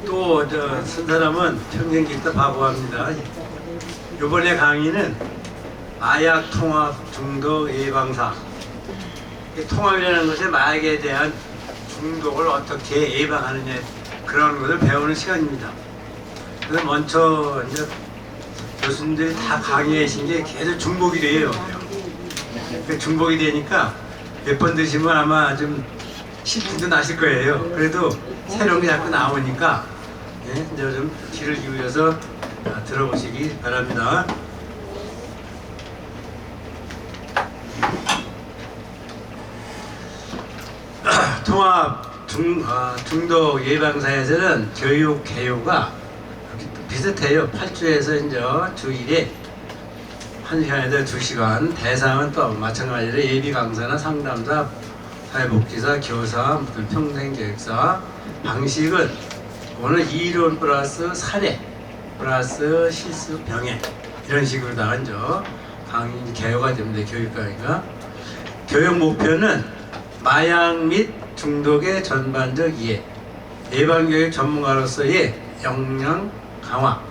또 쓴 사람은 평생 기타 바보합니다. 이번에 강의는 마약 통합 중독 예방사. 통합이라는 것은 마약에 대한 중독을 어떻게 예방하느냐 그런 것을 배우는 시간입니다. 그래서 먼저 이제 교수님들이 다 강의하신 게 계속 중복이 돼요. 중복이 되니까 몇 번 드시면 아마 좀 실증도 나실 거예요. 그래도 새로운 게 자꾸 나오니까 이제 좀 귀를 기울여서 들어보시기 바랍니다. 통합 중독 예방사에서는 교육 개요가 비슷해요. 8주에서 이제 주 1회 1시간에서 2시간, 대상은 또 마찬가지로 예비 강사나 상담사, 사회복지사, 교사, 평생교육사. 방식은 오늘 이론 플러스 사례 플러스 실습 병행 이런 식으로 다 이제 강의 개요가 됩니다. 교육 강의가. 교육 목표는 마약 및 중독의 전반적 이해, 예방교육 전문가로서의 역량 강화,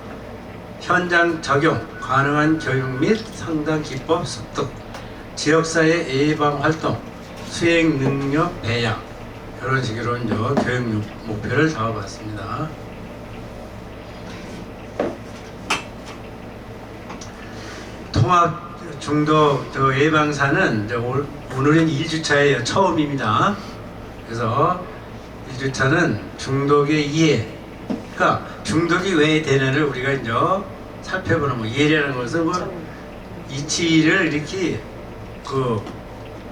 현장 적용 가능한 교육 및 상담 기법 습득, 지역사회 예방 활동, 수행 능력 배양 이런 식으로 이제 교육 목표를 잡아봤습니다. 통합 중독 예방사는 이제 오늘은 1주차예요. 처음입니다. 그래서 1주차는 중독의 이해, 그러니까 중독이 왜 되는지를 우리가 이제 살펴보는 거. 예라는 것은 뭐 이치를 이렇게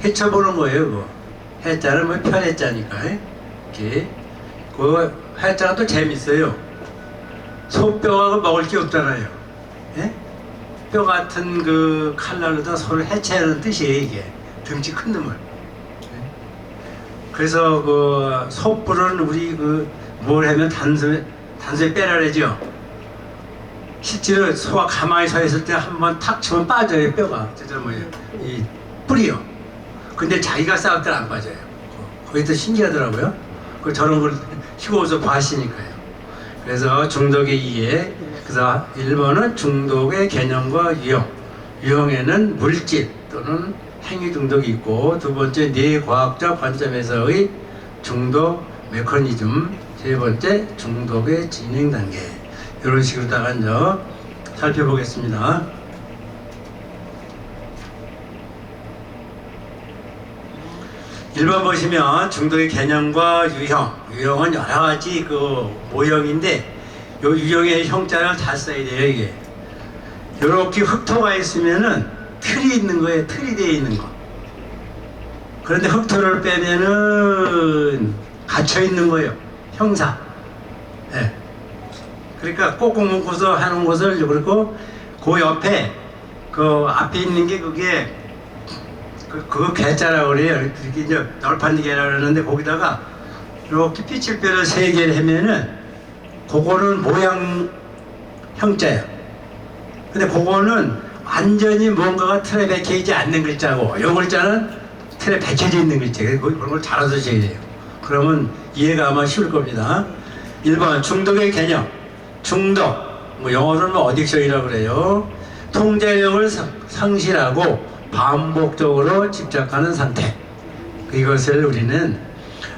헤쳐보는 거예요. 해자는 뭐 편해자니까 이렇게 그 해자가 또 재밌어요. 소뼈하고 먹을 게 없잖아요. 예? 뼈 같은 그 칼날로다 소를 해체하는 뜻이에요. 이게 등치 큰 놈을. 그래서 그 소뿔은 우리 뭘 하면 단순히 빼라 그러죠. 실제로 소가 가만히 서 있을 때 한번 탁 치면 빠져요. 뼈가 이 뿔이요. 근데 자기가 싸울 때는 안 빠져요. 그게 더 신기하더라고요. 저런 걸 희고서 봐시니까요. 그래서 중독의 이해. 그래서 1번은 중독의 개념과 유형. 유형에는 물질 또는 행위 중독이 있고, 두 번째 뇌과학적 관점에서의 중독 메커니즘, 세 번째 중독의 진행 단계. 이런 식으로 다 앉아 살펴보겠습니다. 1번 보시면 중독의 개념과 유형. 유형은 여러 가지 모형인데 요 유형의 형자를 잘 써야 돼요. 이게 이렇게 흑토가 있으면은 틀이 있는 거예요. 틀이 되어 있는 거. 그런데 흑토를 빼면은 갇혀 있는 거예요. 형사. 네. 그러니까 꼭꼭 묶어서 하는 것을, 그리고 그 옆에 앞에 있는 게 그게 그거 개자라고 그래요. 이렇게 이제 널판지 개라고 그러는데 거기다가 이렇게 삐칠뼈를 3개를 하면은 그거는 모양 형자예요. 근데 그거는 완전히 뭔가가 틀에 박혀있지 않는 글자고, 이 글자는 틀에 박혀져 있는 글자예요. 그런 걸 잘 알아두셔야 돼요. 그러면 이해가 아마 쉬울 겁니다. 1번 중독의 개념. 중독, 영어로는 어딕션이라고 그래요. 통제력을 상실하고 반복적으로 집착하는 상태. 이것을 우리는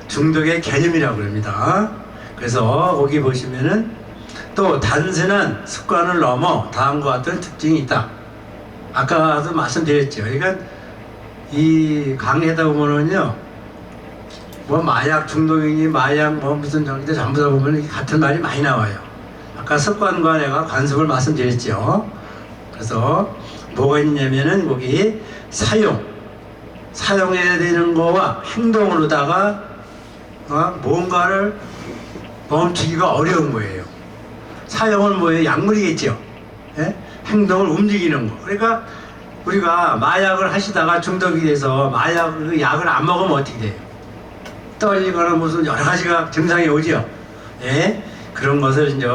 중독의 개념이라고 합니다. 그래서 거기 보시면은 또 단순한 습관을 넘어 다음과 같은 특징이 있다. 아까도 말씀드렸죠. 그러니까 이 강의하다 보면은요, 뭐 마약 중독이니 마약 무슨 정도 전부 다 보면 같은 말이 많이 나와요. 아까 습관과 내가 관습을 말씀드렸죠. 그래서 뭐가 있냐면은 거기 사용해야 되는 거와 행동으로다가 뭔가를 멈추기가 어려운 거예요. 사용은 뭐예요? 약물이겠죠. 예? 행동을 움직이는 거. 그러니까 우리가 마약을 하시다가 중독이 돼서 약을 안 먹으면 어떻게 돼요? 떨리거나 무슨 여러 가지가 증상이 오죠. 예? 그런 것을 이제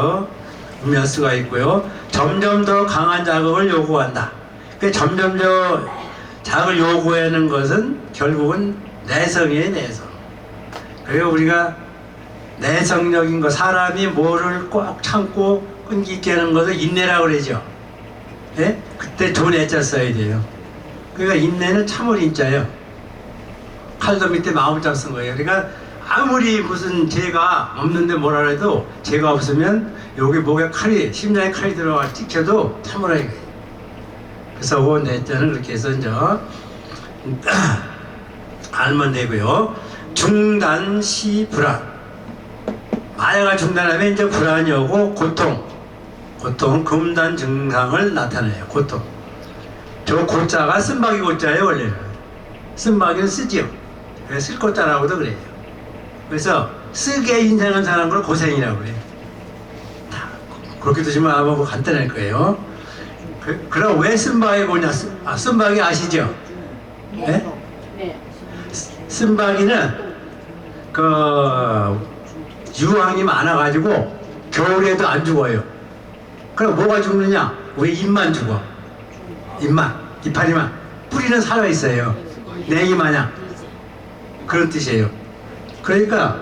의미할 수가 있고요. 점점 더 강한 자극을 요구한다. 점점 더 자극을 요구하는 것은 결국은 내성이에요. 내성. 그리고 우리가 내성적인 거, 사람이 뭐를 꼭 참고 끈기 있게 하는 것을 인내라고 그러죠. 예? 그때 좋은 애자 써야 돼요. 그러니까 인내는 참을 인자예요. 칼도 밑에 마음자 쓴 거예요. 그러니까 아무리 무슨 죄가 없는데 뭐라 해도 죄가 없으면 여기 목에 칼이, 심장에 칼이 들어가 찍혀도 참으라 이거예요. 그래서 그 내자는 그렇게 해서 이제 알면 되고요. 중단시 불안. 마야가 중단하면 이제 불안이 오고 고통, 금단 증상을 나타내요. 고통. 저 고자가 쓴박이 고자예요, 원래는. 쓴박이는 쓰지요. 그래서 쓸 고자라고도 그래요. 그래서 쓰게 인생을 사는 걸 고생이라고 그래요. 다 그렇게 드시면 아마 간단할 거예요. 그럼 왜 쓴박이 고냐? 쓴박이 아시죠? 네? 쓴박이는 유황이 많아가지고 겨울에도 안 죽어요. 그럼 뭐가 죽느냐? 왜 잎만 죽어? 이파리만. 뿌리는 살아있어요. 냉이 마냥. 그런 뜻이에요. 그러니까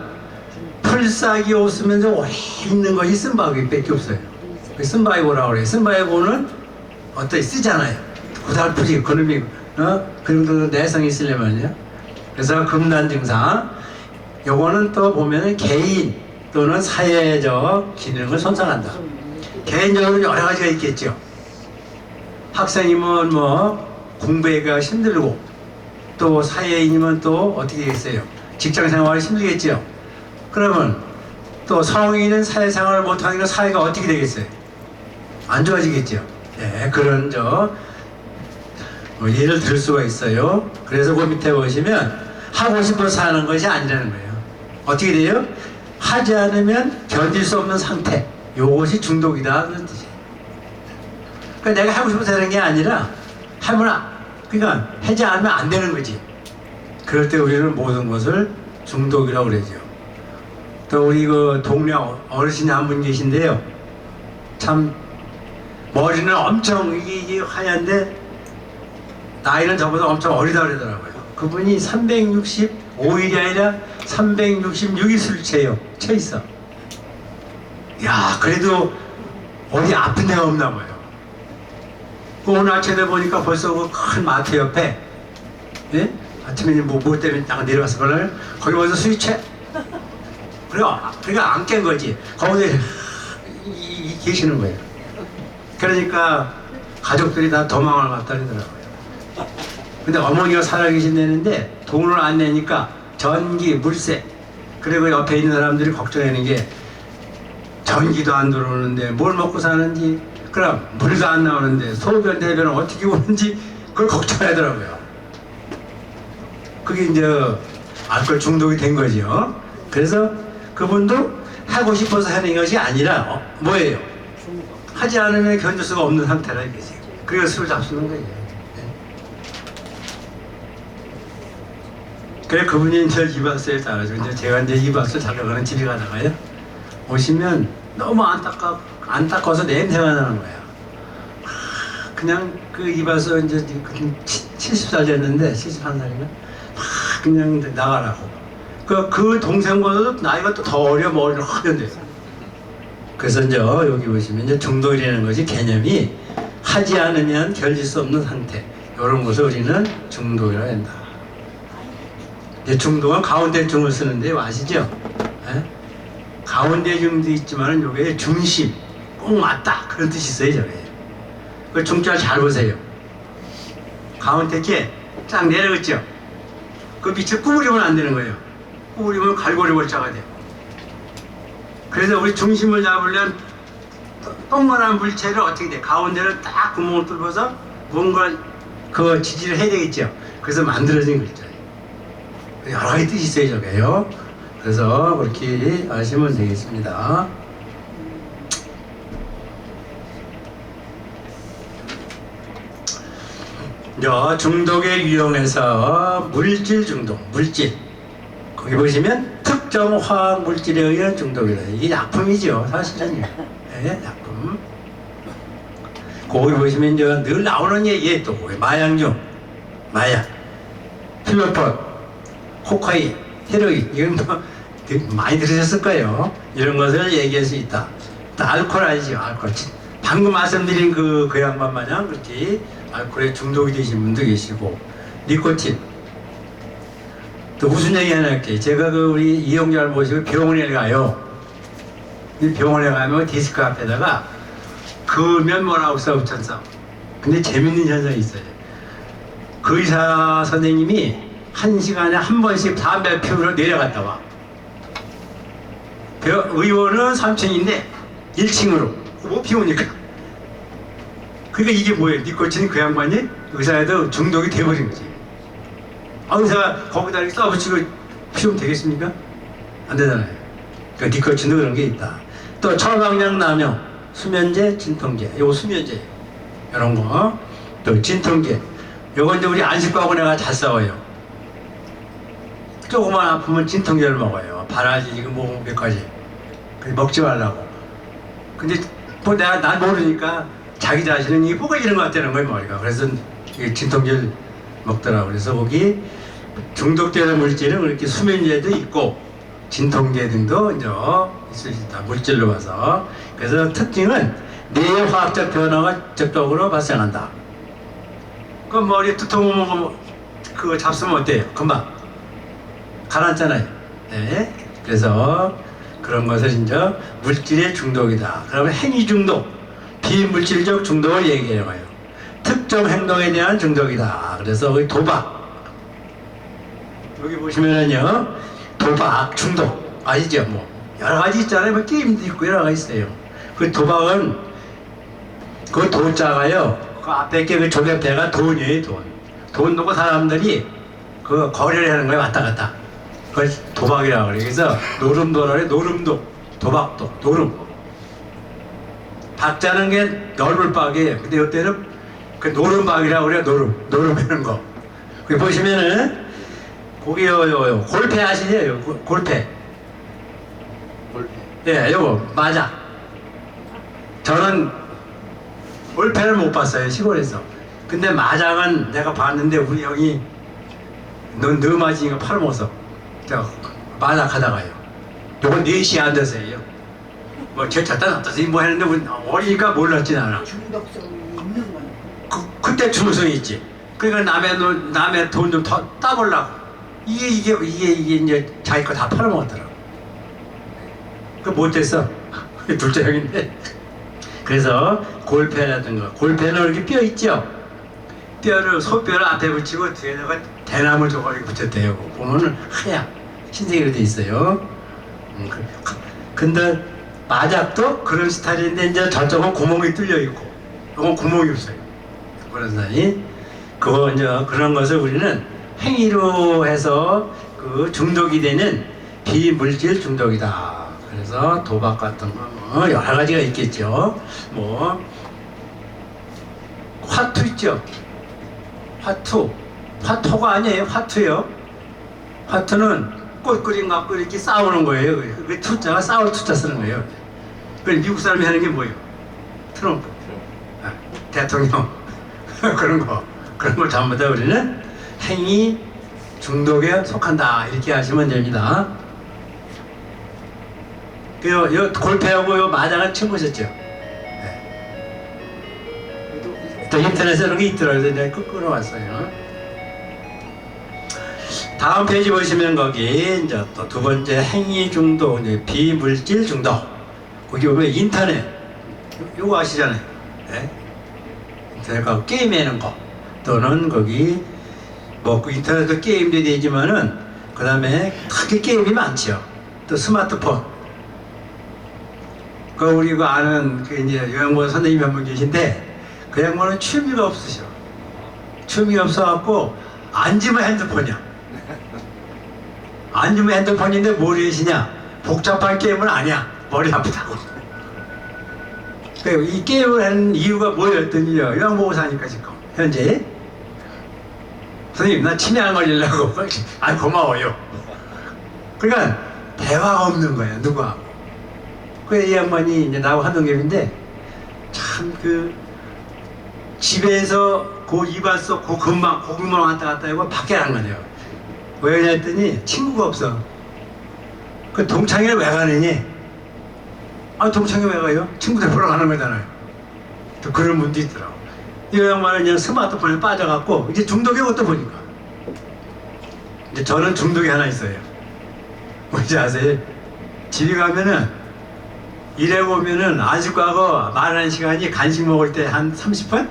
풀싹이 없으면서 오래 있는 것이 쓴바귀밖에 없어요. 쓴바귀고라고 그래요. 쓴바귀고는 어떻게 쓰잖아요. 고달프지, 그놈이, 그 정도 내성이 있으려면요. 그래서 금단 증상. 요거는 또 보면은 개인 또는 사회적 기능을 손상한다. 개인적으로 여러 가지가 있겠죠. 학생이면 뭐 공부하기가 힘들고, 또 사회인이면 또 어떻게 되겠어요? 직장 생활이 힘들겠죠. 그러면 또 성인은 사회생활을 못하니까 사회가 어떻게 되겠어요? 안 좋아지겠죠. 네, 그런 예를 들 수가 있어요. 그래서 그 밑에 보시면 하고 싶어서 하는 것이 아니라는 거예요. 어떻게 돼요? 하지 않으면 견딜 수 없는 상태. 요것이 중독이다 그런 뜻이에요. 그러니까 내가 하고 싶어서 하는 게 아니라 그러니까 하지 않으면 안 되는 거지. 그럴 때 우리는 모든 것을 중독이라고 그러죠. 또 우리 그 동네 어르신이 한 분 계신데요. 참 머리는 엄청 이게 하얀데 나이는 저보다 엄청 어리다 그러더라고요. 그분이 365일이 아니라 366일 술 채요. 채 있어. 야, 그래도 어디 아픈 데가 없나 봐요. 오늘 아침에 보니까 벌써 그 큰 마트 옆에, 예? 아침에 뭐 때문에 딱 내려갔을 걸 거기 벌써 술이 채. 그러니까 안 깬 거지. 거기에 계시는 거예요. 그러니까 가족들이 다 도망을 갔다 그러더라고요. 근데 어머니가 살아계신다는데 돈을 안 내니까 전기, 물세, 그리고 옆에 있는 사람들이 걱정하는 게 전기도 안 들어오는데 뭘 먹고 사는지, 그럼 물도 안 나오는데 소변, 대변은 어떻게 오는지 그걸 걱정하더라고요. 그게 이제 알코올 중독이 된 거죠. 그래서 그분도 하고 싶어서 하는 것이 아니라 뭐예요? 하지 않으면 견딜 수가 없는 상태라 이거지. 그래서 술을 잡수는 거예요. 그래 그분이 이제 이발소에 따라서 이제 제가 이제 이발소 자격하는 집에 가다가요 오시면 너무 안타까워서 냄새가 나는 거야. 그냥 그 이발소 이제 70살 됐는데 71살인가 그냥 나가라고. 그 동생보다도 나이가 또 더 어려, 머리는 허연데. 그래서 이제 여기 보시면 이제 중독이라는 것이 개념이 하지 않으면 견딜 수 없는 상태. 이런 것을 우리는 중독이라고 한다. 이제 중독은 가운데 중을 쓰는데 아시죠? 에? 가운데 중도 있지만은 요게 중심, 꼭 맞다 그런 뜻이 있어요. 저게. 그 중자를 잘 보세요. 가운데 게 쫙 내려갔죠. 그 밑을 구부리면 안 되는 거예요. 구부리면 갈고리 골자가 돼요. 그래서 우리 중심을 잡으려면 동그란 물체를 어떻게 돼? 가운데를 딱 구멍을 뚫어서 뭔가 그 지지를 해야 되겠죠. 그래서 만들어진 글자예요. 여러 가지 뜻이 있어요, 저게요. 그래서 그렇게 아시면 되겠습니다. 중독에 유형에서 물질 중독, 물질. 거기 보시면 특정 화학 물질에 의한 중독이다. 이게 약품이죠, 사실은. 네, 약품. 거기 보시면 이제 늘 나오는 얘기, 또 마약류, 마약, 필로폰, 코카인, 헤로인. 이건 뭐 많이 들으셨을 거예요. 이런 것을 얘기할 수 있다. 또 알코올 아니죠, 알코올. 방금 말씀드린 그 양반 마냥 그렇게 알코올에 중독이 되신 분도 계시고, 니코틴. 또 무슨 얘기 하나 할게요. 제가 그 우리 이용자를 모시고 병원에 가요. 이 병원에 가면 디스크 앞에다가 그면 뭐라고 써붙였어. 근데 재밌는 현상이 있어요. 그 의사 선생님이 1시간에 한 번씩 담배 피우러 내려갔다 와. 의원은 3층인데 1층으로 못 피우니까. 그러니까 이게 뭐예요? 니코틴이 그 양반이 의사에도 중독이 돼버린 거지. 아, 의사가 거기다 이렇게 써붙이고 피우면 되겠습니까? 안 되잖아요. 그러니까 니코틴도 그런 게 있다. 또 처방약 남용, 수면제, 진통제. 요거 수면제. 이런 거. 또 진통제. 요건 이제 우리 안식과하고 잘 싸워요. 조금만 아프면 진통제를 먹어요. 바라지, 뭐 몇 가지. 먹지 말라고. 근데 뭐 난 모르니까 자기 자신은 이게 뭐가 이런 것 같다는 거예요, 머리가. 그래서 진통제를 먹더라고. 그래서 거기 중독되는 물질은 그렇게 수면제도 있고 진통제 등도 이제 있을 수 있다. 물질로 봐서. 그래서 특징은 뇌화학적 변화가 적극적으로 발생한다. 그 머리 두통 그거 잡수면 어때요? 금방 가라앉잖아요. 네. 그래서 그런 것을 이제 물질의 중독이다. 그러면 행위 중독, 비물질적 중독을 얘기해요. 특정 행동에 대한 중독이다. 그래서 거기 도박. 여기 보시면은요, 도박 중독 아시죠? 뭐 여러 가지 있잖아요. 뭐 게임도 있고 여러 가지 있어요. 그 도박은 그 도자가요, 그 앞에 게 그 조개배가 돈이에요, 돈. 돈 놓고 사람들이 그 거래를 하는 거예요, 왔다 갔다. 그걸 도박이라고 그래요. 그래서 노름도라래, 노름도, 도박도, 노름. 박자는 게 넓을 박이에요. 근데 이때는 그 노름박이라고 그래요, 노름. 노름하는 거. 거기 보시면은, 거기 골패 아시죠? 골패. 골패. 예, 요거, 맞아. 저는 골패를 못 봤어요, 시골에서. 근데 마장은 내가 봤는데, 우리 형이, 너 맞으니까 팔아먹어서. 마작하다가요. 요건 4시에 앉아서 해요. 뭐, 제 쳤다 놨다서 뭐 했는데, 어리니까 몰랐진 않아. 중독성이 있는 거야. 그때 중독성이 있지. 그러니까 남의 돈 좀 더 따보려고. 이게 이제 자기 거 다 팔아먹었더라고. 그 못했어. 둘째 형인데. 그래서 골패라든가, 골패는 이렇게 뼈 있죠? 뼈를, 소뼈를 앞에 붙이고 뒤에다가 대나무 조각이 붙였대요. 보면은 하얗, 흰색으로 돼 있어요. 근데 마작도 그런 스타일인데 이제 저쪽은 구멍이 뚫려 있고, 이건 구멍이 없어요. 그런 사이. 그거 이제 그런 것을 우리는 행위로 해서 그 중독이 되는 비물질 중독이다. 그래서 도박 같은 거 여러 가지가 있겠죠. 뭐 화투 있죠. 화투가 아니에요. 화투요. 화투는 꽃그림 갖고 이렇게 싸우는 거예요. 그 투자가 싸울 투자 쓰는 거예요. 그 미국 사람이 하는 게 뭐예요? 트럼프, 대통령 그런 걸 전부 다 우리는 행위 중독에 속한다 이렇게 하시면 됩니다. 요 골패하고 요 마장은 처음 보셨죠? 또 인터넷에 이런 게 있더라고요. 그래서 내가 끌어왔어요. 다음 페이지 보시면 거기 이제 또 두 번째 행위 중독, 비물질 중독. 거기 보면 인터넷. 요거 아시잖아요. 네? 인터넷 가고 게임하는 거. 또는 거기 뭐 그 인터넷도 게임도 되지만은 그 다음에 크게 게임이 많죠. 또 스마트폰. 그 우리 그 아는 그 이제 요양보호 선생님이 한 분 계신데 그 양반은 취미가 없으셔. 취미가 없어갖고 앉으면 핸드폰이야. 앉으면 핸드폰인데 뭘 하시냐? 복잡한 게임은 아니야. 머리 아프다고. 이 게임을 하는 이유가 뭐였더니요. 요양보호사니까 지금 현재. 선생님 나 치매 안 걸리려고. 아 고마워요. 그러니까 대화가 없는 거야 누가. 그 이 양반이 이제 나하고 한동엽인데 참 그 집에서 그 이발소 그 금방 고구마 왔다 갔다 하고 밖에 안 가네요. 왜 그랬더니 친구가 없어. 그 동창회 왜 가느니? 아, 동창회 왜 가요? 친구들 보러 가는 거잖아요. 또 그런 분도 있더라고. 이 양반은 그냥 스마트폰에 빠져갖고 이제 중독이 것도 보니까. 이제 저는 중독이 하나 있어요. 뭔지 아세요? 집에 가면은 일해 보면은 안식구하고 말하는 시간이 간식 먹을 때 한 30분?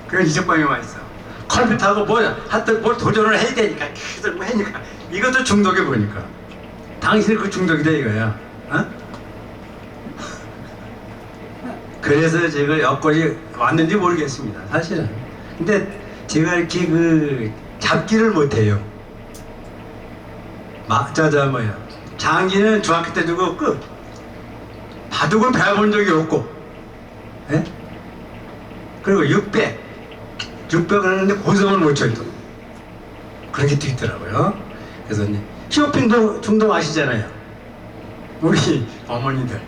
그건 이쪽 방에 와 있어. 컴퓨터하고 하여튼 뭘 도전을 해야 되니까 계속 뭐 하니까 이것도 중독이 보니까. 당신이 그 중독이다 이거야. 어? 그래서 제가 여건이 왔는지 모르겠습니다. 사실은. 근데 제가 이렇게 그 잡기를 못해요. 장기는 중학교 때 두고 바둑은 배워본 적이 없고, 예? 그리고 600을 하는데 고성을 못 쳐요. 또. 그런 게 또 있더라고요. 그래서 이제 쇼핑도 중독 아시잖아요. 우리 어머니들.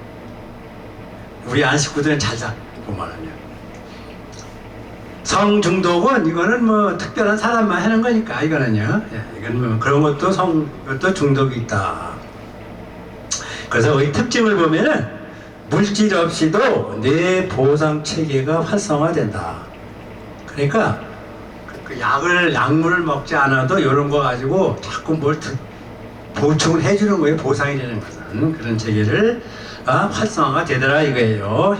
우리 안식구들은 잘 사, 보면은요. 성중독은 이거는 뭐 특별한 사람만 하는 거니까, 이거는요. 예, 이건 뭐 그런 것도 중독이 있다. 그래서 이 특징을 보면은 물질 없이도 뇌 보상 체계가 활성화된다. 그러니까 그 약물을 먹지 않아도 이런 거 가지고 자꾸 뭘 보충을 해주는 거예요. 보상이 되는 것은 그런 체계를 활성화가 되더라 이거예요.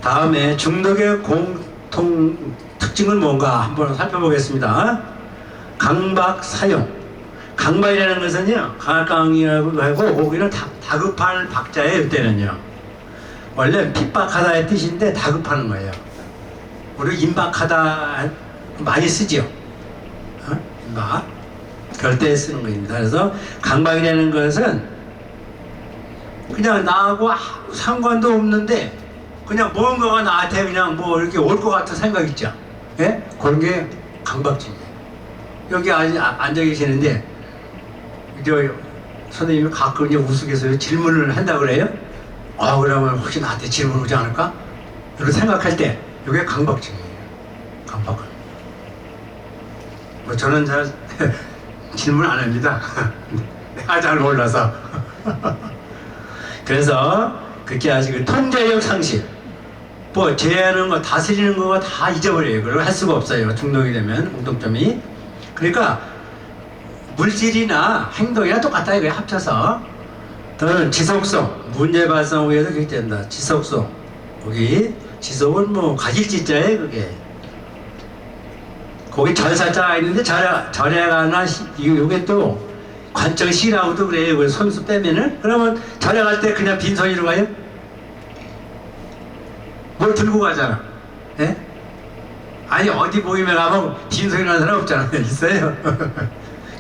다음에 중독의 공통 특징은 뭔가 한번 살펴보겠습니다. 강박 사용. 강박이라는 것은요, 강악강이라고 하고 거기는 다급할 박자예요. 이때는요. 원래 핍박하다의 뜻인데 다급하는 거예요. 우리 임박하다 많이 쓰죠. 임박. 그럴 때 쓰는 겁니다. 그래서 강박이라는 것은 그냥 나하고 아무 상관도 없는데 그냥 뭔가가 나한테 그냥 뭐 이렇게 올 것 같은 생각 있죠. 예? 그런 게 강박증이에요. 여기 앉아 계시는데 저 선생님이 가끔 이제 우스갯소리로 질문을 한다 그래요. 그러면 혹시 나한테 질문 오지 않을까? 이렇게 생각할 때 이게 강박증이에요. 강박은. 뭐 저는 잘 질문 안 합니다. 내가 잘 몰라서. 그래서 그렇게 아직 통제력 상실, 뭐 제한하는 거, 다스리는 거가 다 잊어버려요. 그걸 할 수가 없어요. 중독이 되면 공통점이. 그러니까 물질이나 행동이나 똑같다 이거예요. 합쳐서. 또는 지속성, 문제 발생 후에도 그렇게 된다. 지속성. 거기 지속은 뭐 가질지자예요. 그게. 거기 절사자가 있는데 절에가나 이게 또 관적 시라고도 그래요. 그 손수 빼면은 그러면 절에 갈 때 그냥 빈손으로 가요? 뭘 들고 가잖아. 예? 아니 어디 모임에 가면 빈손으로 가는 사람 없잖아요. 있어요.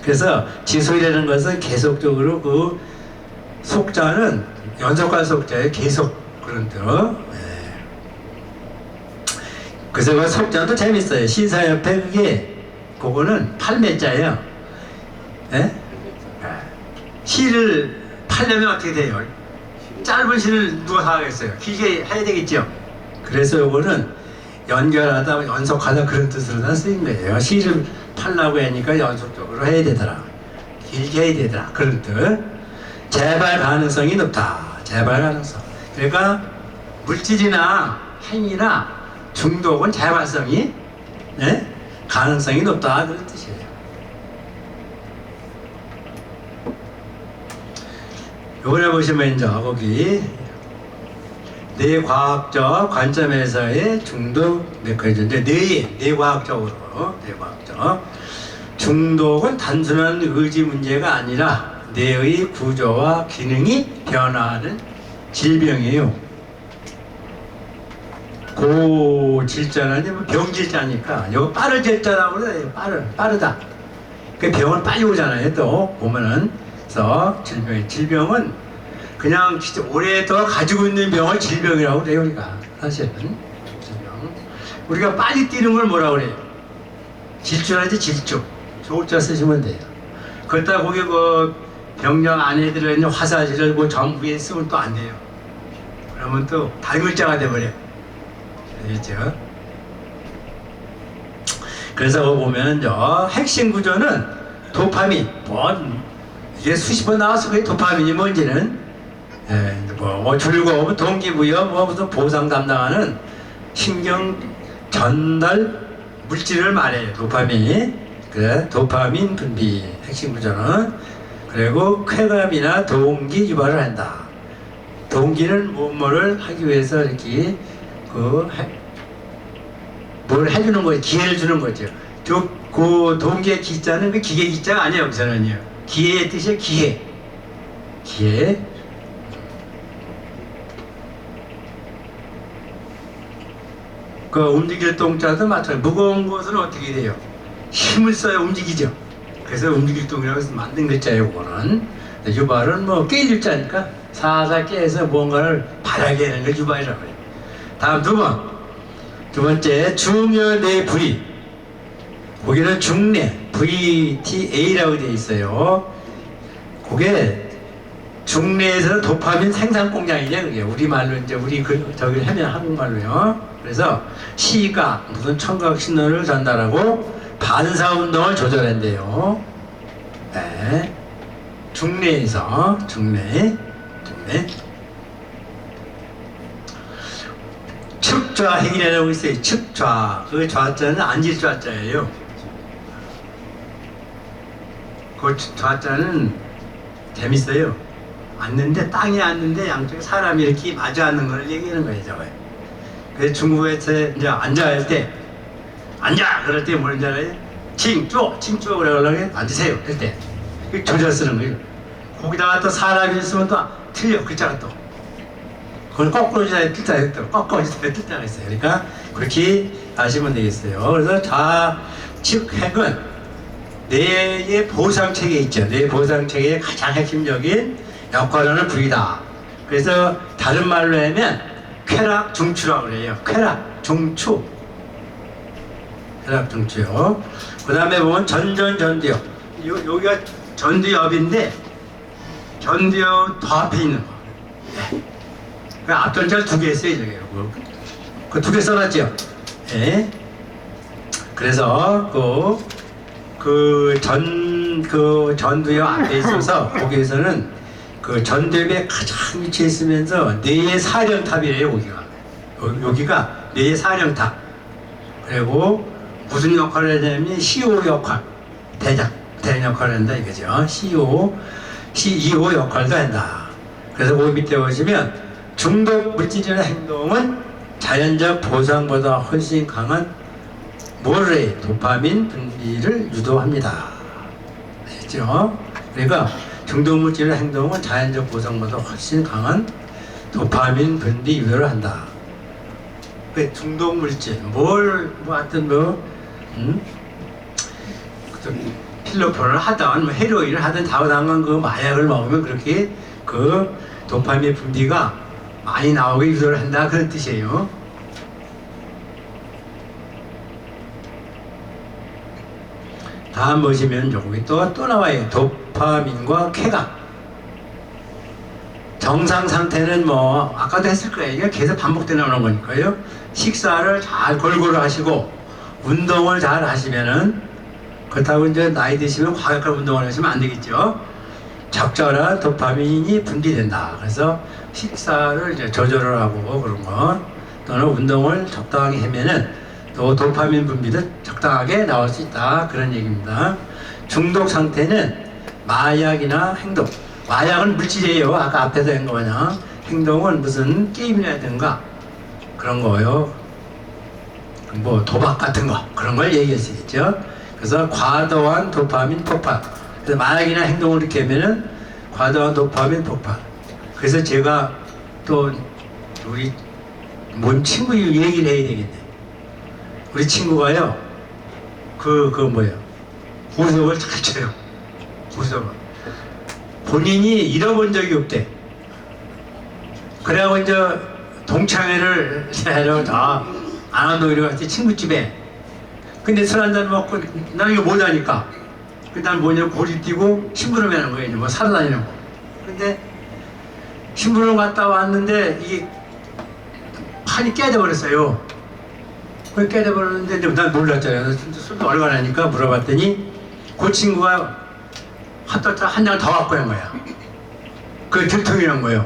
그래서 지속이라는 것은 계속적으로 그 속자는 연속할 속자에 계속 그런 뜻. 예. 그래서 그 속자도 재밌어요. 신사협회 그거는 팔매자예요. 예? 시를 팔려면 어떻게 돼요? 짧은 시를 누가 하겠어요? 길게 해야 되겠죠? 그래서 요거는 연결하다, 연속하다 그런 뜻으로 다 쓰인 거예요. 시를 팔라고 하니까 연속적으로 해야 되더라. 길게 해야 되더라. 그런 뜻. 재발 가능성이 높다. 재발 가능성. 그러니까 물질이나 행위나 중독은 재발성이 가능성이 높다. 그런 뜻이에요. 요번에 보시면 이제 거기 뇌과학적 관점에서의 중독 메커니즘인데 뇌과학적 중독은 단순한 의지 문제가 아니라 뇌의 구조와 기능이 변화하는 질병이에요. 고질자는 병질자니까 이거 빠르질자라고 그래요. 빠르다. 그 병은 빨리 오잖아요. 또 보면은. 그래서 질병은 그냥 진짜 오랫동안 가지고 있는 병을 질병이라고 그래요. 우리가 사실은 질병. 우리가 빨리 뛰는 걸 뭐라고 그래요? 질주라지 질주. 조자 쓰시면 돼요. 그렇다 거기 그 병력 안에 들어있는 화살질을 그 전부에 쓰면 또 안 돼요. 그러면 또 달글자가 돼버려요. 알겠죠? 그래서 보면 핵심 구조는 도파민, 이게 수십 번 나와서 그게 도파민이 뭔지는 뭐 즐거움, 동기부여, 뭐 무슨 보상 담당하는 신경 전달 물질을 말해요. 도파민이. 그래, 도파민 분비 핵심 구조는. 그리고 쾌감이나 동기 유발을 한다. 동기는 뭐를 하기 위해서 이렇게 뭘 해주는 거죠. 기회를 주는 거죠. 그 동기의 기자는 그 기계 기자가 아니에요. 여기서는요. 기회의 뜻이에요. 기회. 기회. 그 움직일 동자도 마찬가지. 무거운 것은 어떻게 돼요? 힘을 써야 움직이죠. 그래서 움직일 동이라고 해서 만든 글자예요. 그거는. 유발은 뭐 깨질 자니까 살살 깨서 뭔가를 바라게 하는 걸 유발이라고 해요. 다음 두 번째 중요내 불이. 거기는 중내 VTA라고 되어 있어요. 그게 중내에서는 도파민 생산 공장이냐 그게 우리말로 이제 우리 저기 하면 한국말로요. 그래서 시각 무슨 청각 신호를 전달하고 반사 운동을 조절한대요. 네. 중내에서 중내 측좌핵이라고 있어요. 측좌. 그 좌자는 앉을 좌자예요. 그 좌자는 재밌어요. 앉는데 땅에 앉는데 양쪽에 사람이 이렇게 마주 앉는 걸 얘기하는 거예요. 저거요. 그래서 중국에서 이제 앉아 할 때 앉아 그럴 때 뭐라는 줄 알아요? 칭쭈 그러려고 앉으세요. 그럴 때 조절 쓰는 거예요. 거기다가 또 사람이 있으면 또 틀려 글자가 또. 그걸 거꾸로 지어야 뜻자가 있고 거꾸로 지어야 뜻자가 있어요. 그러니까 그렇게 아시면 되겠어요. 그래서 좌측핵은 뇌의 보상체계 있죠. 뇌 보상체계의 가장 핵심적인 역할을 하는 부위다. 그래서 다른 말로 하면 쾌락 중추라고 그래요. 쾌락 중추. 쾌락 중추요. 그 다음에 보면 전두엽. 여기가 전두엽인데 전두엽 더 앞에 있는 거. 네. 그 앞전자를 두 개 했어요. 저기. 그 두 개 써놨죠. 네. 그래서 전두엽 앞에 있어서 거기에서는 그 전두엽에 가장 위치해 있으면서 뇌의 사령탑이래요. 여기가 뇌의 사령탑. 그리고 무슨 역할을 하냐면 CO 역할, 대장 역할을 한다 이거죠. CEO 역할도 한다. 그래서 그 밑에 보시면 중독 물질이나 행동은 자연적 보상보다 훨씬 강한 모르의 도파민 분비를 유도합니다. 알겠죠? 그러니까 중독물질의 행동은 자연적 보상보다 훨씬 강한 도파민 분비 유도를 한다. 그 중독물질, 하여튼 필로폰을 하든, 헤로인을 하든 자우당한 그 마약을 먹으면 그렇게 그 도파민 분비가 많이 나오게 유도를 한다. 그런 뜻이에요. 다음 보시면 여기 또 나와요. 도파민과 쾌감. 정상 상태는 뭐 아까도 했을 거예요. 이게 계속 반복돼 나오는 거니까요. 식사를 잘 골고루 하시고 운동을 잘 하시면은 그렇다고 이제 나이 드시면 과격한 운동을 하시면 안 되겠죠. 적절한 도파민이 분비된다. 그래서 식사를 이제 조절을 하고 그런 거 또는 운동을 적당하게 하면은 또 도파민 분비도 적당하게 나올 수 있다. 그런 얘기입니다. 중독 상태는 마약이나 행동. 마약은 물질이에요. 아까 앞에서 한 거냐. 행동은 무슨 게임이라든가 그런 거요. 뭐 도박 같은 거 그런 걸 얘기할 수 있겠죠. 그래서 과도한 도파민 폭발. 그래서 마약이나 행동을 이렇게 하면은 과도한 도파민 폭발. 그래서 제가 또 우리 뭔 친구 얘기를 해야 되겠네. 우리 친구가요, 구석을 잘 쳐요. 구석을. 본인이 잃어본 적이 없대. 그래갖고 이제 동창회를 다 안암동이로 갔지, 친구집에. 근데 술 한잔 먹고, 나는 이거 못하니까. 그 다음 뭐냐면 고리 뛰고 심부름 하는 거예요. 뭐 사러 다니는 거. 근데 심부름 갔다 왔는데 이게 판이 깨져버렸어요. 그걸 깨져버렸는데 난 몰랐잖아요. 술도 얼마나 하니까 물어봤더니 그 친구가 핫도그 한 장 더 갖고 온 거야. 그게 들통이란 거예요.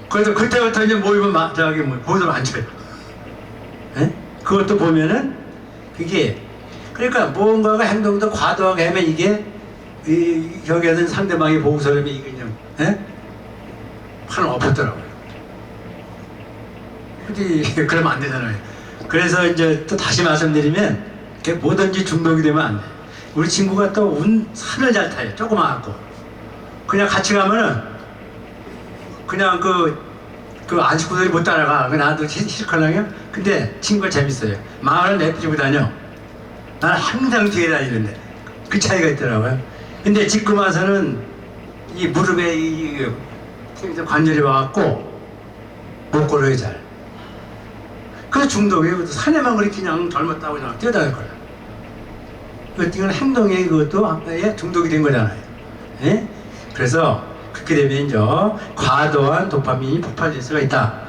그래서 그때부터 이제 모이면 보도를 안 쳐요. 예? 그것도 보면은 그게 그러니까 무언가가 행동도 과도하게 하면 이게 여기에서는 상대방이 보고서라면 이게 그냥 팔을 엎었더라고요. 근데 그러면 안 되잖아요. 그래서 이제 또 다시 말씀드리면 뭐든지 중독이 되면 안 돼. 우리 친구가 또 산을 잘 타요. 조그마하고 그냥 같이 가면은 그냥 그 안식구들이 못 따라가. 나도 싫거든요. 근데 친구가 재밌어요. 마을은 내버리고 다녀. 나는 항상 뒤에 다니는데 그 차이가 있더라고요. 근데 지금 와서는 이 무릎에 이 관절이 와갖고 못 걸어요 잘. 그래서 중독이에요. 산에만 그렇게 그냥 젊었다고 그냥 뛰어다닐 거예요. 이건 행동에 그것도 중독이 된 거잖아요. 예? 그래서 그렇게 되면 이제 과도한 도파민이 폭발될 수가 있다.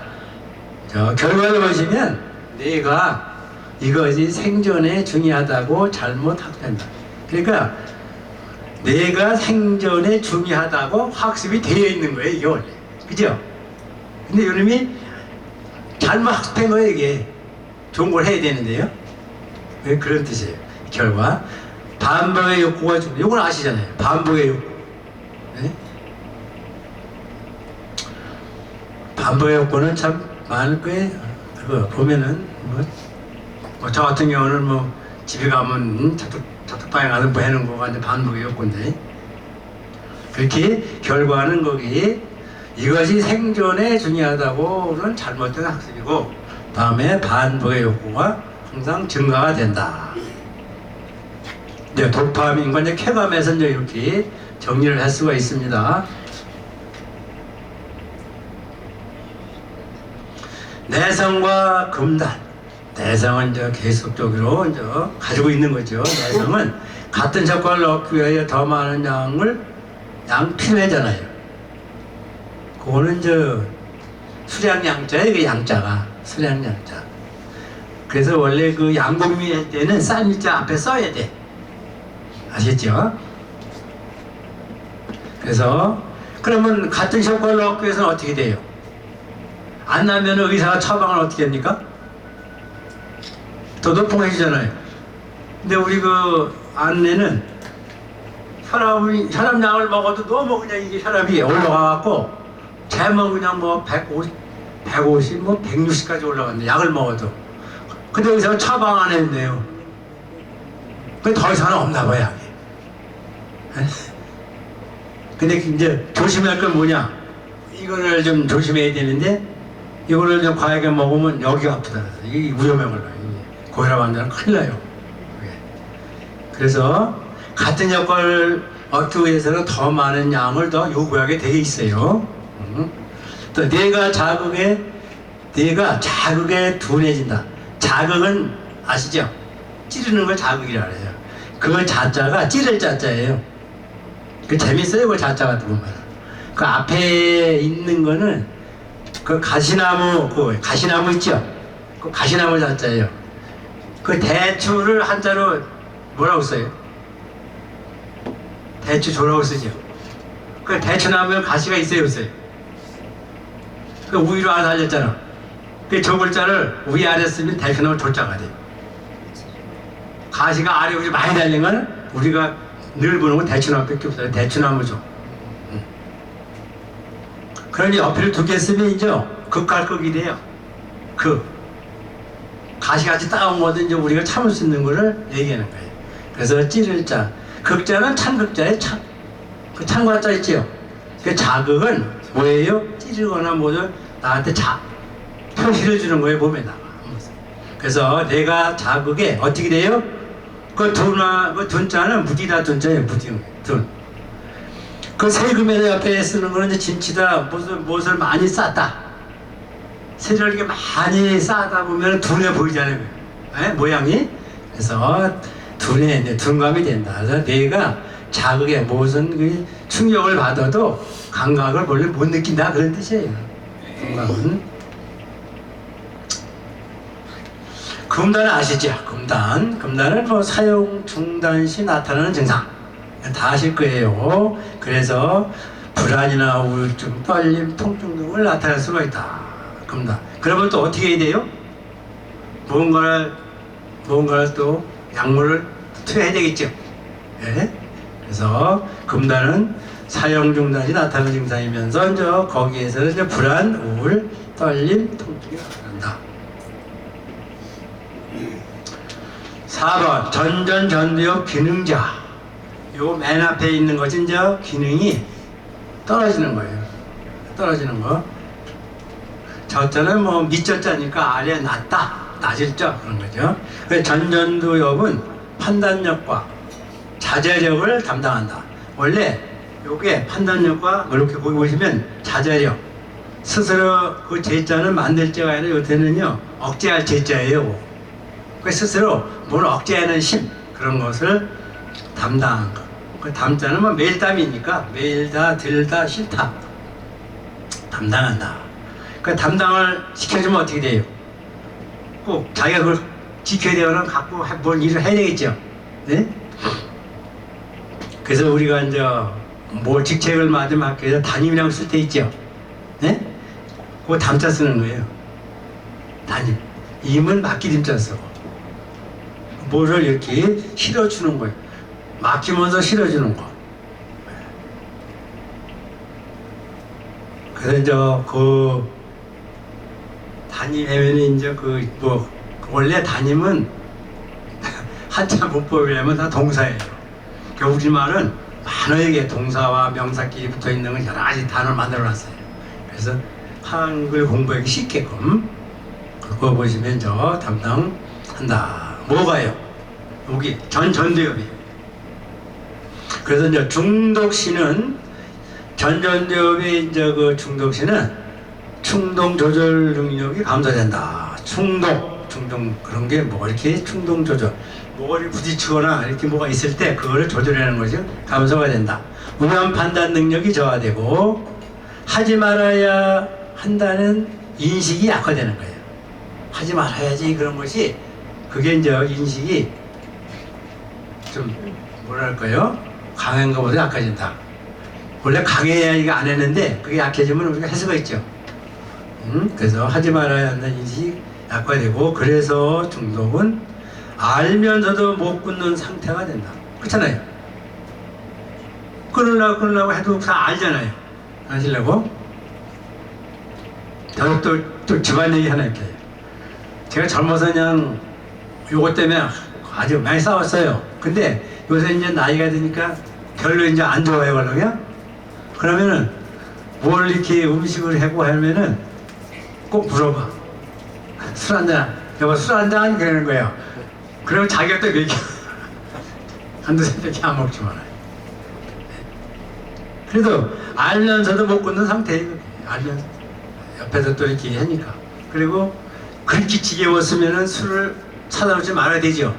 결과를 보시면 뇌가 이것이 생존에 중요하다고 잘못 학습한다. 그러니까 뇌가 생존에 중요하다고 학습이 되어 있는 거예요, 이게 원래. 그죠? 근데 이놈이 잘못 학습한 거예요, 이게. 좋은 걸 해야 되는데요. 왜 그런 뜻이에요. 결과 반복의 욕구가 좀, 이건 아시잖아요. 반복의 욕구. 네? 반복의 욕구는 참 많을 거예요. 그거 보면은 저 같은 경우는 집에 가면 저쪽방에 가서 뭐 해놓은 거가 이제 반복의 욕구인데, 그렇게 결과는 거기 이것이 생존에 중요하다고는 잘못된 학습이고, 다음에 반복의 욕구가 항상 증가가 된다. 이제 도파민과 이제 쾌감에서 이제 이렇게 정리를 할 수가 있습니다. 내성과 금단. 내성은 이제 계속적으로 이제 가지고 있는 거죠. 내성은 같은 효과를 얻기 위해 더 많은 양 필요하잖아요. 그거는 이제 수량양자예요. 그 양자가 수량양자. 그래서 원래 그 양곡미 할 때는 쌀미자 앞에 써야 돼. 아시겠죠? 그래서 그러면 같은 효과를 얻기 위해서는 어떻게 돼요? 안 나면 의사가 처방을 어떻게 합니까? 더 높은 거 해주잖아요. 근데 우리 그 안내는 혈압약을 먹어도 너무 그냥 이게 혈압이 올라가갖고 재면 그냥 150, 160까지 올라갔는데 약을 먹어도. 근데 의사가 처방 안 했네요. 그 더 이상은 없나 봐요, 약이. 근데 이제 조심할 건 뭐냐? 이거를 좀 조심해야 되는데, 이거를 좀 과하게 먹으면 여기가 아프다. 이게 위험해 걸려요. 고혈압 환자는 큰일 나요. 그래서 같은 효과를 얻기 위해서는 더 많은 양을 더 요구하게 되어 있어요. 또 뇌가 자극에 둔해진다. 자극은 아시죠? 찌르는 걸 자극이라 그래요. 그 자자가 찌를 자자예요. 그 재밌어요, 그 자자 같은 거 보면. 그 앞에 있는 거는 그 가시나무 있죠? 그 가시나무 자자예요. 그 대추를 한자로 뭐라고 써요? 대추조라고 쓰죠. 그 대추나무에 가시가 있어요, 없어요? 그 위로 하나 달렸잖아. 그 저 글자를 위아래 쓰면 대추나무 조자가 돼. 가시가 아래 위로 많이 달린 거는 우리가 늘 보는 건 대추나무밖에 없어요. 대추나무죠. 그러니 옆에를 두 개 쓰면 이제 극할극이 돼요. 가시같이 따온 거든 이제 우리가 참을 수 있는 거를 얘기하는 거예요. 그래서 찌를 자. 극자는 찬극자의 찬. 그 찬과자 있지요? 그 자극은 뭐예요? 찌르거나 나한테 표시를 주는 거예요, 몸에다가. 그래서 내가 자극에 어떻게 돼요? 그 둔자는 무디다 둔자예요, 둔. 그 세금에 옆에 쓰는 거는 이제 진치다, 무엇을 많이 쌌다. 세를 이렇게 많이 쌓다 보면 둔해 보이잖아요. 모양이. 그래서 둔감이 된다. 그래서 뇌가 자극에 무슨 그 충격을 받아도 감각을 원래 못 느낀다. 그런 뜻이에요. 둔감은. 금단은 아시죠? 금단은 사용 중단 시 나타나는 증상. 다 아실 거예요. 그래서 불안이나 우울증, 떨림, 통증 등을 나타낼 수가 있다. 겁니다. 그러면 또 어떻게 해야 돼요? 무언가를 또 약물을 투여해야 되겠죠. 예? 그래서 금단은 사용 중단이 나타나는 증상이면서 이제 거기에서 이제 불안, 우울, 떨림, 통증이 나타난다. 4번 전전전두엽 기능자. 요 맨 앞에 있는 것이 이제 기능이 떨어지는 거예요. 떨어지는 거. 저자는 뭐 밑저자니까 아래 낮다, 낮을 자 그런 거죠. 그래서 전전두엽은 판단력과 자제력을 담당한다. 원래 요게 판단력과 이렇게 거기 보시면 자제력, 스스로 그 제자는 만들 자가 아니라 요때는요 억제할 제자예요. 그 스스로 뭘 억제하는 힘 그런 것을 담당한 거. 그 담자는 뭐 매일 담이니까 매일 다 들다 싫다 담당한다. 그 담당을 시켜주면 어떻게 돼요? 꼭 자기가 그걸 지켜야 되거나 갖고 뭔 일을 해야 되겠죠. 네? 그래서 우리가 이제 뭐 직책을 맡으면 학교에서 담임이라고 쓸 때 있죠. 네? 그거 담자 쓰는 거예요. 담임. 임은 맡기림자 쓰고 뭐를 이렇게 실어주는 거예요. 맡기면서 실어주는 거. 그래서 이제 그 담임하면은 이제 원래 담임은 한자 문법이라면 다 동사예요. 그러니까 우리말은 많은 동사와 명사끼리 붙어 있는 건 여러 가지 단어를 만들어 놨어요. 그래서 한글 공부하기 쉽게끔 그거 보시면 저 담당한다. 뭐가요? 여기 전두엽이에요. 그래서 이제 중독시는 전두엽의 이제 그 중독시는 충동 조절 능력이 감소된다. 충동 그런 게 뭐 이렇게 충동 조절, 뭐를 부딪히거나 이렇게 뭐가 있을 때 그거를 조절하는 거죠. 감소가 된다. 우연 판단 능력이 저하되고 하지 말아야 한다는 인식이 약화되는 거예요. 하지 말아야지 그런 것이 그게 이제 인식이 좀 뭐랄까요? 강한 것보다 약해진다. 원래 강해야 이거 안 했는데 그게 약해지면 우리가 할 수가 있죠. 그래서 하지 말아야 한다는 인식이 약화되고 그래서 중독은 알면서도 못 끊는 상태가 된다. 그렇잖아요. 끊으려고 해도 다 알잖아요. 아시려고? 또 집안 얘기 하나 할게요. 제가 젊어서 그냥 요것 때문에 아주 많이 싸웠어요. 근데 요새 이제 나이가 드니까 별로 이제 안 좋아요, 그러면? 그러면은 뭘 이렇게 음식을 하고 하면은 꼭 물어봐. 술 한잔, 여보 술 한잔? 그러는 거예요. 그러면 자기가 또 얘기 한두 새밖에 안 먹지 말아요. 그래도 알면서도 못 끊는 상태예요. 알면서 옆에서 또 이렇게 하니까. 그리고 그렇게 지겨웠으면은 술을 사다 놓지 말아야 되죠.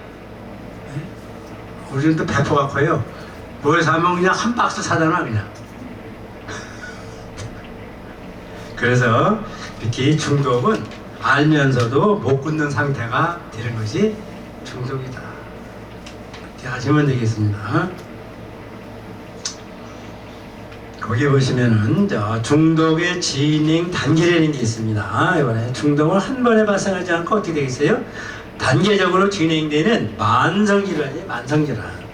우리는 또 배포가 커요. 뭘 사면 그냥 한 박스 사다 놔 그냥. 그래서 이렇게 중독은 알면서도 못 끊는 상태가 되는 것이 중독이다. 이렇게 하시면 되겠습니다. 거기 보시면은 중독의 진행 단계라는 게 있습니다. 이번에 중독을 한 번에 발생하지 않고 어떻게 되겠어요? 단계적으로 진행되는 만성질환이에요. 만성질환.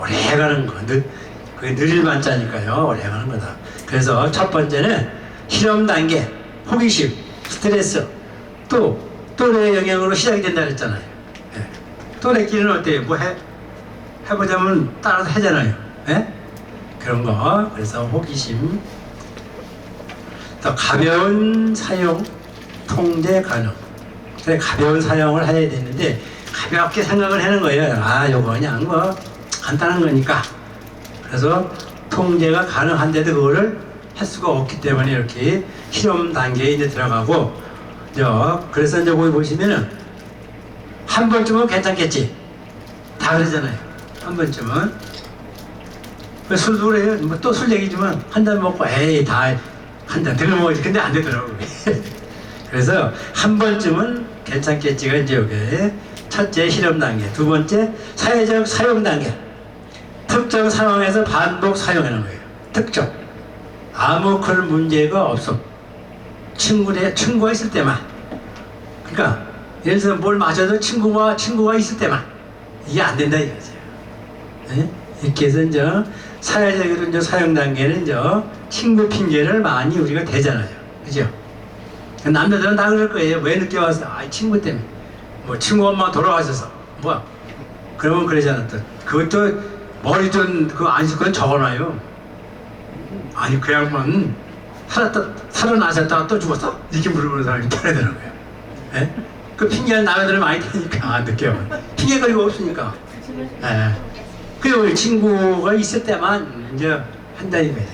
오래가는 거. 그게 느릴 만자니까요. 오래가는 거다. 그래서 첫 번째는 실험 단계, 호기심, 스트레스, 또 또래의 영향으로 시작이 된다 그랬잖아요. 예. 또래끼리는 어때요? 뭐 해보자면 따라서 하잖아요. 예? 그런 거. 그래서 호기심, 또 가벼운 사용, 통제 가능. 그래 가벼운 사용을 해야 되는데 가볍게 생각을 하는 거예요. 아, 요거 그냥 뭐 간단한 거니까. 그래서 통제가 가능한데도 그거를 할 수가 없기 때문에 이렇게 실험 단계에 이제 들어가고, 그래서 이제 거기 보시면은 한 번쯤은 괜찮겠지. 다 그러잖아요. 한 번쯤은. 술도 그래요. 뭐 또 술 얘기지만 한 잔 먹고 에이 다 한 잔 더 먹어야지. 근데 안 되더라고요. 그래서 한 번쯤은 괜찮겠지가 이제 여기 첫째 실험 단계, 두 번째 사회적 사용 단계. 특정 상황에서 반복 사용하는 거예요. 특정. 아무 그런 문제가 없어. 친구가 있을 때만. 그러니까 예를 들어서 뭘 마셔도 친구가 있을 때만. 이게 안 된다 이거죠. 네? 이렇게 해서 이제 사회적으로 이제 사용 단계는 이제 친구 핑계를 많이 우리가 대잖아요. 그죠? 남자들은 다 그럴 거예요. 왜 늦게 왔어? 아, 친구 때문에. 뭐 친구 엄마 돌아가셔서. 뭐야? 그러면 그러잖아. 또 그것도 머리 좀 그거 안 쓸 건 적어놔요. 아니 그 양반 살아나셨다가 또 죽었어? 이렇게 물어보는 사람이 있더라고요. 예? 그 핑계는 남자들은 많이 되니까 늦게 오면 핑계거리가 없으니까. 예. 그리고 친구가 있을 때만 이제 한다는 거예요.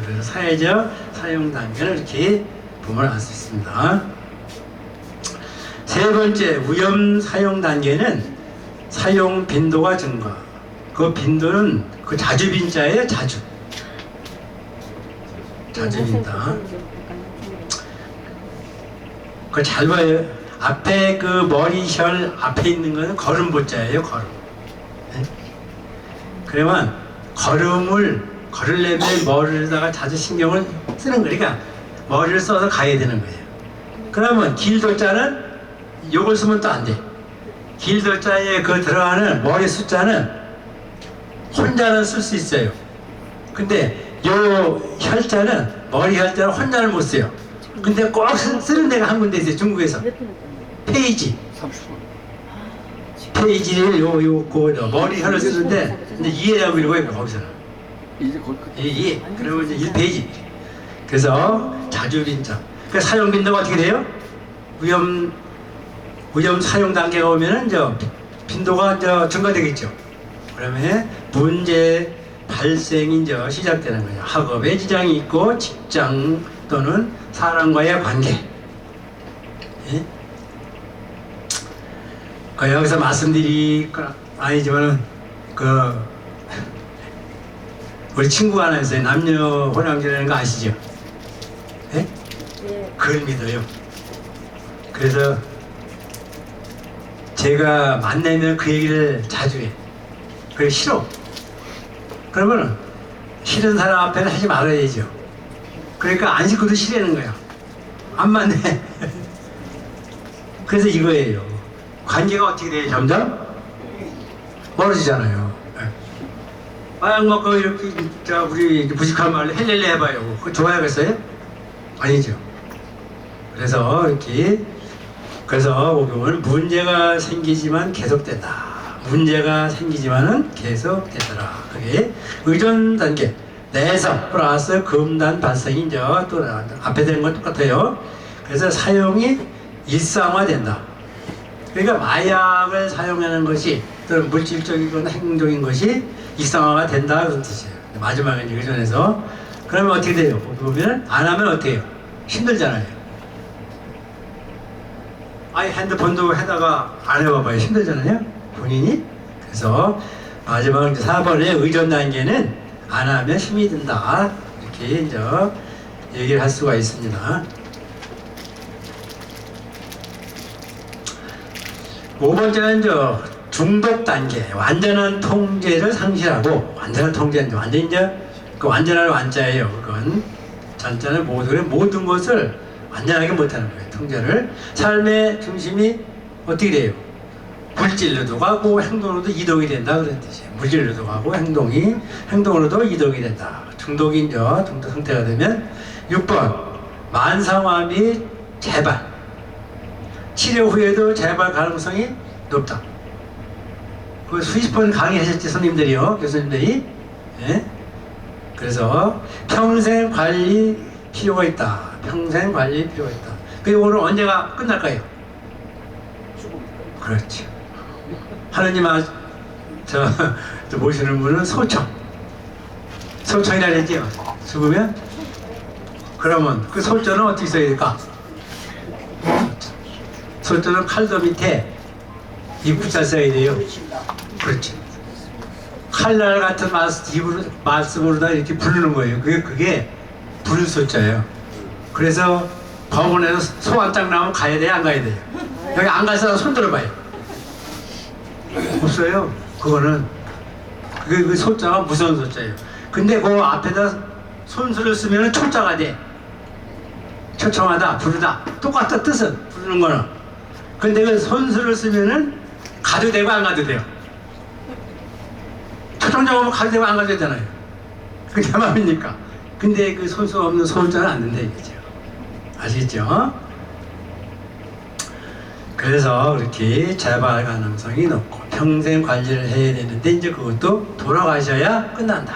그래서 사회적 사용 단계를 이렇게 보면 알 수 있습니다. 세 번째 위험 사용 단계는 사용 빈도가 증가. 그 빈도는 그 자주빈자예요. 자주빈다. 그 잘 봐요. 앞에 그 머리혈 앞에 있는 거는 걸음보자예요. 걸음. 네? 그러면 걸으려면 머리에다가 자주 신경을 쓰는 거예요. 그러니까 머리를 써서 가야 되는 거예요. 그러면 길도자는 요걸 쓰면 또 안 돼. 길도자에 그 들어가는 머리 숫자는 혼자는 쓸 수 있어요. 근데 요 혈자는 머리 혈자는 혼자는 못 써요. 근데 꼭 쓰는 데가 한 군데 있어요. 중국에서 페이지를 머리 혈을 쓰는데 이제 이해라고 이러고 거기서는 예. 그러면 이제 1페이지. 그래서 자주빈자. 그 사용 빈도가 어떻게 돼요? 위험 사용 단계가 오면은 빈도가 이제 증가되겠죠. 그러면 문제 발생이 이제 시작되는 거예요. 학업에 지장이 있고 직장 또는 사람과의 관계. 예? 여기서 말씀드릴 건 아니지만은 우리 친구가 하나 있어요. 남녀 혼양제라는 거 아시죠? 예? 네. 그걸 믿어요. 그래서 제가 만나면 그 얘기를 자주 해. 그게 싫어. 그러면은 싫은 사람 앞에는 하지 말아야죠. 그러니까 안 씻고도 싫어하는 거야. 안 맞네. 그래서 이거예요. 관계가 어떻게 돼요? 점점 멀어지잖아요. 마약 먹고 이렇게 우리 무식한 말로 헬렐레 해봐요. 그거 좋아하겠어요? 아니죠. 그래서 이렇게 보면 문제가 생기지만 계속된다. 문제가 생기지만은 계속되더라. 그게 의존 단계. 내성 플러스 금단 발생이 이제 또 앞에 되는 건 똑같아요. 그래서 사용이 일상화된다. 그러니까 마약을 사용하는 것이 또는 물질적이건 행동인 것이 일상화가 된다 그런 뜻이에요. 마지막에 의존해서 그러면 어떻게 돼요? 보면 안 하면 어떻게 해요? 힘들잖아요. 아예 핸드폰도 해다가 안 해봐봐요. 힘들잖아요. 본인이. 그래서 마지막 4번의 의존 단계는 안 하면 힘이 든다. 이렇게 이제 얘기를 할 수가 있습니다. 5번째는 이제 중독 단계. 완전한 통제를 상실하고, 완전한 통제는 완전 이제 그 완전한 완자예요. 그건 잔자는 모든 것을 완전하게 못하는 거예요. 통제를. 삶의 중심이 어떻게 돼요? 물질로도 가고 행동으로도 이동이 된다 그런 뜻이에요. 물질로도 가고 행동으로도 이동이 된다. 중독 상태가 되면 6번 만성화 및 재발. 치료 후에도 재발 가능성이 높다. 그 수십 번 강의하셨지 선생님들이요, 교수님들이. 예? 그래서 평생 관리 필요가 있다. 평생 관리 필요가 있다. 그 오늘 언제가 끝날까요? 그렇죠. 하느님 저 모시는 분은 소청이라 그랬죠. 죽으면 그러면 그 소자는 어떻게 써야 될까? 소자는 칼도 밑에 입구자 써야 돼요. 그렇지. 칼날 같은 말씀으로다 이렇게 부르는 거예요. 그게 부를 소자예요. 그래서 법원에서 소 한 짝 나오면 가야 돼요, 안 가야 돼요? 여기 안 가서 손 들어봐요. 없어요. 그거는 그 소자가 무서운 소자예요. 근데 그 앞에다 손수를 쓰면 초자가 돼. 초청하다, 부르다. 똑같아, 뜻은. 부르는 거는. 근데 그 손수를 쓰면은 가도 되고 안 가도 돼요. 초청자 오면 가도 되고 안 가도 되잖아요. 그게 내 마음이니까. 근데 그 손수 없는 소자는 안 된다 이거죠. 아시겠죠? 그래서 그렇게 재발 가능성이 높고 평생 관리를 해야 되는데 이제 그것도 돌아가셔야 끝난다.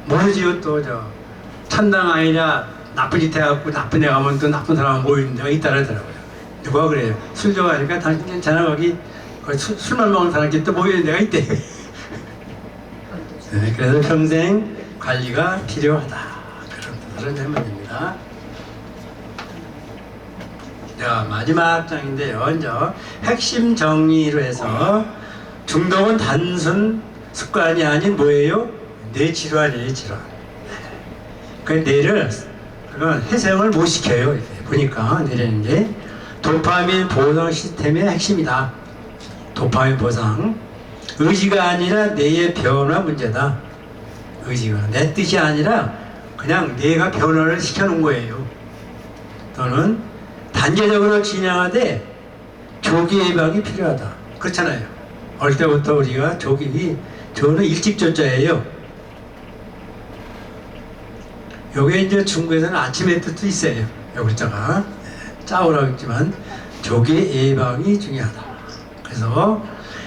모르지요. 또 저 천당 아니냐 나쁜 짓 해갖고 나쁜 애 가면 또 나쁜 사람 모이는 데가 있다더라고요. 누가 그래요? 술 좋아하니까 당신 자네 거기 술만 먹는 사람끼리 또 모이는 데가 있대. 네, 그래서 평생 관리가 필요하다. 그런 뜻으로 하면 됩니다. 자, 마지막 장인데요. 이제 핵심 정리로 해서 중독은 단순 습관이 아닌 뭐예요? 뇌질환이에요, 질환. 그 뇌를 그건 회생을 못 시켜요. 보니까 뇌라는 게 도파민 보상 시스템의 핵심이다. 도파민 보상. 의지가 아니라 뇌의 변화 문제다. 의지가 내 뜻이 아니라 그냥 뇌가 변화를 시켜놓은 거예요. 또는 단계적으로 진행하되 조기 예방이 필요하다. 그렇잖아요. 어릴 때부터 우리가 저는 일찍조자예요. 요게 이제 중국에서는 아침의 뜻도 있어요. 요 글자가 짜오라고 했지만 조기 예방이 중요하다. 그래서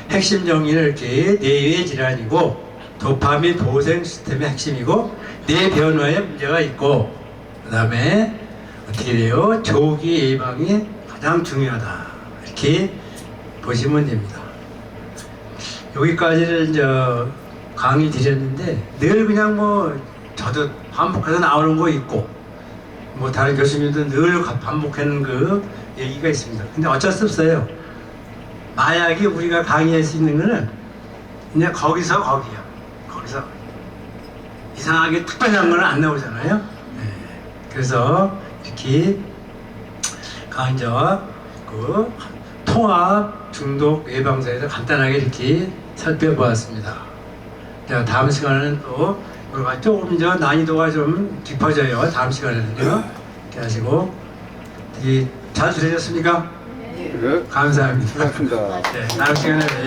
핵심 정리는 이렇게 뇌의 질환이고 도파민 보생 시스템의 핵심이고 뇌 변화에 문제가 있고 그 다음에 어떻게 돼요? 조기 예방이 가장 중요하다. 이렇게 보시면 됩니다. 여기까지를 이제 강의 드렸는데 늘 그냥 뭐 저도 반복해서 나오는 거 있고 뭐 다른 교수님도 늘 반복하는 그 얘기가 있습니다. 근데 어쩔 수 없어요. 만약에 우리가 강의할 수 있는 거는 그냥 거기서 거기야. 거기서 이상하게 특별한 거는 안 나오잖아요. 네. 그래서 이렇게 강좌와 그 통합 중독 예방사에 대해서 간단하게 이렇게 살펴보았습니다. 자, 다음 시간에는 또 조금 더 난이도가 좀 깊어져요. 다음 시간에는요. 이렇게 하시고 잘 들으셨습니까? 네. 감사합니다. 고맙습니다. 네, 다음 시간에 봬요.